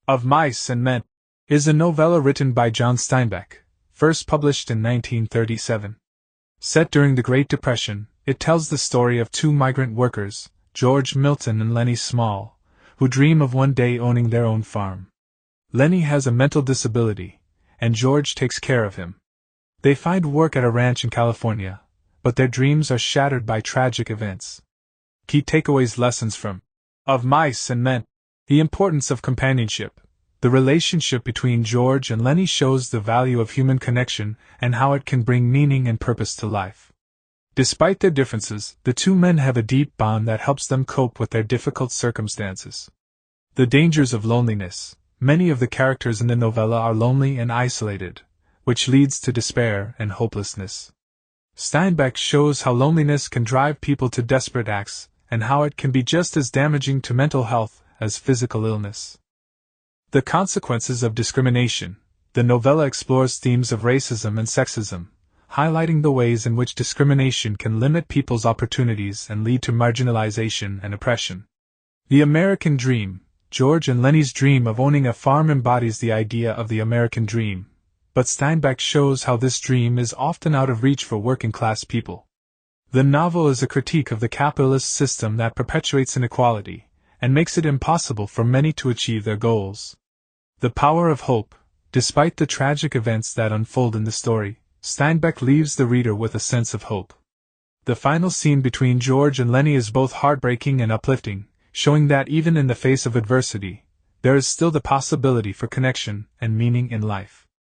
Of Mice and Men is a novella written by John Steinbeck, first published in 1937. Set during the Great Depression, it tells the story of two migrant workers, George Milton and Lennie Small, who dream of one day owning their own farm. Lennie has a mental disability, and George takes care of him. They find work at a ranch in California, but their dreams are shattered by tragic events. Key takeaways: lessons from Of Mice and Men. The importance of companionship. The relationship between George and Lennie shows the value of human connection and how it can bring meaning and purpose to life. Despite their differences, the two men have a deep bond that helps them cope with their difficult circumstances. The dangers of loneliness. Many of the characters in the novella are lonely and isolated, which leads to despair and hopelessness. Steinbeck shows how loneliness can drive people to desperate acts, and how it can be just as damaging to mental health as physical illness. The consequences of discrimination. The novella explores themes of racism and sexism, highlighting the ways in which discrimination can limit people's opportunities and lead to marginalization and oppression. The American Dream. George and Lennie's dream of owning a farm embodies the idea of the American dream, but Steinbeck shows how this dream is often out of reach for working-class people. The novel is a critique of the capitalist system that perpetuates inequality and makes it impossible for many to achieve their goals. The power of hope. Despite the tragic events that unfold in the story, Steinbeck leaves the reader with a sense of hope. The final scene between George and Lennie is both heartbreaking and uplifting, showing that even in the face of adversity, there is still the possibility for connection and meaning in life.